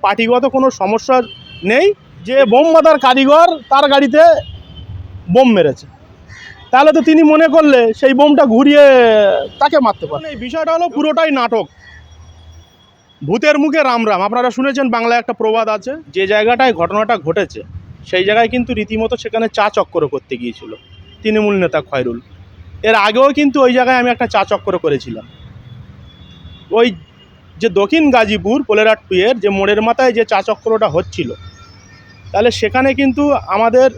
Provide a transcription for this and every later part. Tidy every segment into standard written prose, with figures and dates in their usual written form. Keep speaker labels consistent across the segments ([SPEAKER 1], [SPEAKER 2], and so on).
[SPEAKER 1] পার্টিগত কোনো সমস্যা নেই, যে বোম বাঁধার কারিগর তার গাড়িতে বোম মেরেছে, তাহলে তো তিনি মনে করলে সেই বোমটা ঘুরিয়ে তাকে মারতে পারেন। এই বিষয়টা হলো পুরোটাই নাটক, ভূতের মুখে রাম রাম। আপনারা শুনেছেন বাংলায় একটা প্রবাদ আছে, যে জায়গাটায় ঘটনাটা ঘটেছে সেই জায়গায় কিন্তু রীতিমতো সেখানে চা চক্কর করতে গিয়েছিল তৃণমূল নেতা খয়রুল। এর আগেও কিন্তু ওই জায়গায় আমি একটা চা চক্কর করেছিলাম, ওই যে দক্ষিণ গাজীপুর পোলেরাট 2 এর যে মোড়ের মাথায় যে চা চক্করটা হচ্ছিল, তাহলে সেখানে কিন্তু আমাদের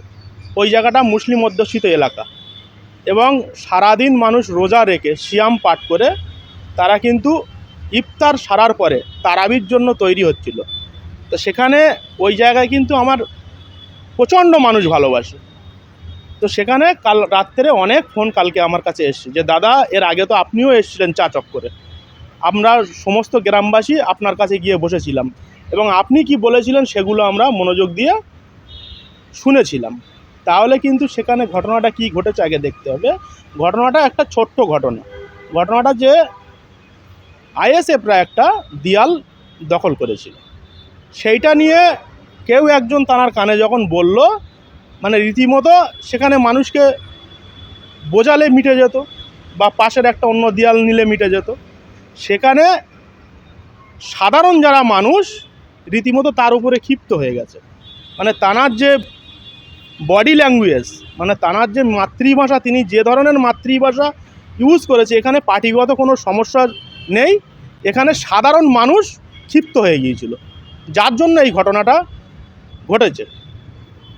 [SPEAKER 1] ওই জায়গাটা মুসলিম অধ্যুষিত এলাকা, এবং সারাদিন মানুষ রোজা রেখে সিয়াম পাঠ করে তারা কিন্তু ইফতার সারার পরে তারাবির জন্য তৈরি হচ্ছিল। তো সেখানে ওই জায়গায় কিন্তু আমার প্রচণ্ড মানুষ ভালোবাসে। তো সেখানে কাল রাত্রে অনেক ফোন কালকে আমার কাছে এসছে, যে দাদা এর আগে তো আপনিও এসেছিলেন চা চক্করে, আমরা সমস্ত গ্রামবাসী আপনার কাছে গিয়ে বসেছিলাম এবং আপনি কি বলেছিলেন সেগুলো আমরা মনোযোগ দিয়ে শুনেছিলাম। তাহলে কিন্তু সেখানে ঘটনাটা কি ঘটেছে আগে দেখতে হবে। ঘটনাটা একটা ছোট্ট ঘটনাটা যে আইএসএফরা একটা দেয়াল দখল করেছিল, সেইটা নিয়ে কেউ একজন তার কানে যখন বলল, মানে রীতিমতো সেখানে মানুষকে বোঝালে মিটে যেত, বা পাশের একটা অন্য দেয়াল নিলে মিটে যেত, সেখানে সাধারণ যারা মানুষ রীতিমতো তার উপরে ক্ষিপ্ত হয়ে গেছে। মানে তানার যে বডি ল্যাঙ্গুয়েজ, মানে তানার যে মাতৃভাষা, তিনি যে ধরনের মাতৃভাষা ইউজ করেছে, এখানে পার্টিগত কোনো সমস্যা নেই, এখানে সাধারণ মানুষ ক্ষিপ্ত হয়ে গিয়েছিল, যার জন্য এই ঘটনাটা ঘটেছে।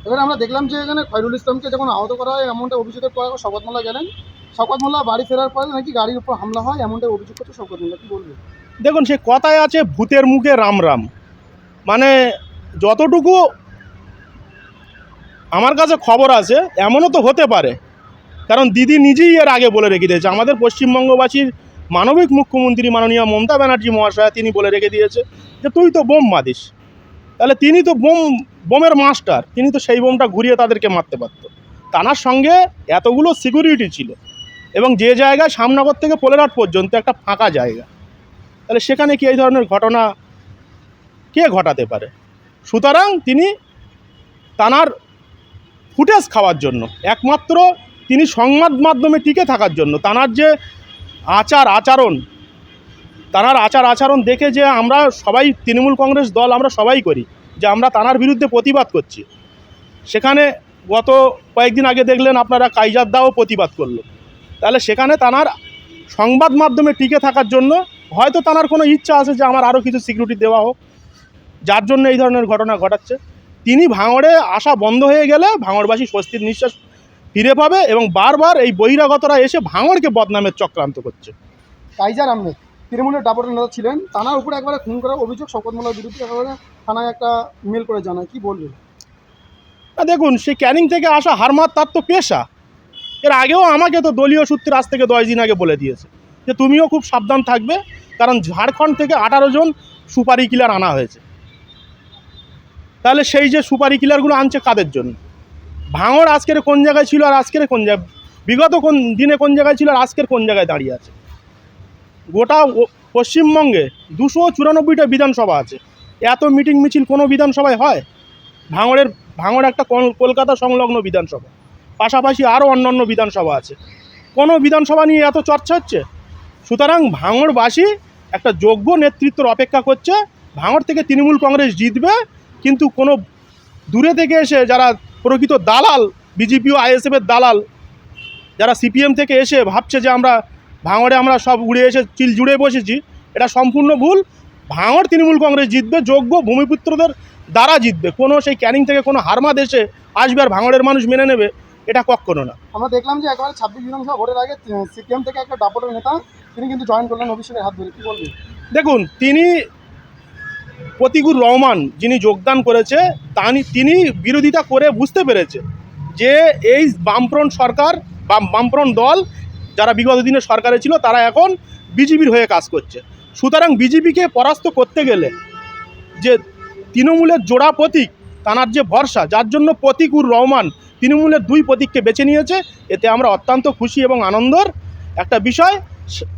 [SPEAKER 2] এবার আমরা দেখলাম যে এখানে খয়রুল ইসলামকে যখন আহত করা হয় এমনটা অভিযোগের পর শওকত মোল্লা গেলেন, শওকত মোল্লা বাড়ি ফেরার পরে নাকি গাড়ির উপর হামলা হয় এমনটা অভিযোগ করছে শওকত মোল্লা, কি বলবে?
[SPEAKER 1] দেখুন, সে কথায় আছে ভূতের মুখে রাম রাম। মানে যতটুকু আমার কাছে খবর আছে এমনও তো হতে পারে, কারণ দিদি নিজেই এর আগে বলে রেখে দিয়েছে, আমাদের পশ্চিমবঙ্গবাসীর মানবিক মুখ্যমন্ত্রী মাননীয় মমতা ব্যানার্জি মহাশয়া তিনি বলে রেখে দিয়েছে যে তুই তো বোম বাঁধিস, তাহলে তিনি তো বোমের মাস্টার, তিনি তো সেই বোমটা ঘুরিয়ে তাদেরকে মারতে পারত। তানার সঙ্গে এতগুলো সিকিউরিটি ছিল, এবং যে জায়গায় শ্যামনগর থেকে পোলেরহাট পর্যন্ত একটা ফাঁকা জায়গা, তাহলে সেখানে কি এই ধরনের ঘটনা কে ঘটাতে পারে? সুতরাং তিনি তানার ফুটেজ খাওয়ার জন্য, একমাত্র তিনি সংবাদ মাধ্যমে টিকে থাকার জন্য, তানার যে আচার আচরণ দেখে যে আমরা সবাই তৃণমূল কংগ্রেস দল আমরা সবাই করি, যে আমরা তানার বিরুদ্ধে প্রতিবাদ করছি। সেখানে গত কয়েকদিন আগে দেখলেন আপনারা কাইজারদাও প্রতিবাদ করলো, তাহলে সেখানে তানার সংবাদ মাধ্যমে টিকে থাকার জন্য হয়তো তানার কোনো ইচ্ছা আছে যে আমার আরও কিছু সিকিউরিটি দেওয়া হোক, যার জন্য এই ধরনের ঘটনা ঘটাচ্ছে। তিনি ভাঙড়ে আসা বন্ধ হয়ে গেলে ভাঙড়বাসী স্বস্তির নিঃশ্বাস ফিরে পাবে, এবং বারবার এই বহিরাগতরা এসে ভাঙড়কে বদনামের চক্রান্ত করছে।
[SPEAKER 2] কাইজার আহমেদ তৃণমূলের দাপটের নেতা ছিলেন, থানার উপরে একবারে খুন করার অভিযোগ শওকত মোল্লার বিরুদ্ধে একেবারে থানায় একটা মেল করে জানায়, কি বলবে?
[SPEAKER 1] দেখুন, সে ক্যানিং থেকে আসা হারমাত তার তো পেশা। এর আগেও আমাকে তো দলীয় সূত্রে আজ থেকে 10 দিন আগে বলে দিয়েছে যে তুমিও খুব সাবধান থাকবে, কারণ ঝাড়খণ্ড থেকে 18 জন সুপারি কিলার আনা হয়েছে। তাহলে সেই যে সুপারি কিলারগুলো আনছে কাদের জন্য? ভাঙড় আজকের কোন জায়গায় ছিল আর আজকের কোন জায়গায়, বিগত কোন দিনে কোন জায়গায় ছিল আর আজকের কোন জায়গায় দাঁড়িয়ে আছে? গোটা পশ্চিমবঙ্গে 294টা বিধানসভা আছে, এত মিটিং মিছিল কোনো বিধানসভায় হয়? ভাঙড় একটা কলকাতা সংলগ্ন বিধানসভা, পাশাপাশি আরও অন্যান্য বিধানসভা আছে, কোনো বিধানসভা নিয়ে এত চর্চা হচ্ছে? সুতরাং ভাঙড়বাসী একটা যোগ্য নেতৃত্বের অপেক্ষা করছে। ভাঙড় থেকে তৃণমূল কংগ্রেস জিতবে, কিন্তু কোনো দূরে থেকে এসে যারা প্রকৃত দালাল, বিজেপি ও আইএসএফের দালাল, যারা সিপিএম থেকে এসে ভাবছে যে আমরা ভাঙড়ে আমরা সব উড়ে এসে চিল জুড়ে বসেছি, এটা সম্পূর্ণ ভুল। ভাঙড় তৃণমূল কংগ্রেস জিতবে, যোগ্য ভূমিপুত্রদের দ্বারা জিতবে। কোনো সেই ক্যানিং থেকে কোনো হারমা দেশে আসবে আর ভাঙড়ের মানুষ মেনে নেবে, এটা কখনো না।
[SPEAKER 2] আমরা দেখলাম যে একেবারে 26 বিধানসভা ভোটের আগে সিপিএম থেকে একটা দাপটের নেতা তিনি কিন্তু জয়েন করলেন অভিষেকের হাত ধরে, কি বলবে?
[SPEAKER 1] দেখুন, তিনি প্রতিকুর রহমান যিনি যোগদান করেছে, তিনি বিরোধিতা করে বুঝতে পেরেছে যে এই বামফ্রন্ট সরকার বা বামফ্রন্ট দল যারা বিগত দিনে সরকারে ছিল তারা এখন বিজেপির হয়ে কাজ করছে। সুতরাং বিজেপিকে পরাস্ত করতে গেলে যে তৃণমূলের জোড়া প্রতীক, তানার যে ভরসা, যার জন্য প্রতিকুর রহমান তৃণমূলের 2 প্রতীককে বেছে নিয়েছে, এতে আমরা অত্যন্ত খুশি এবং আনন্দের একটা বিষয়।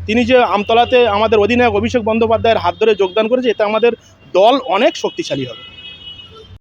[SPEAKER 1] তিনি যে আমতলাতে আমাদের অধিনায়ক অভিষেক বন্দ্যোপাধ্যায়ের হাত ধরে যোগদান করেছে, এতে আমাদের দল অনেক শক্তিশালী হবে।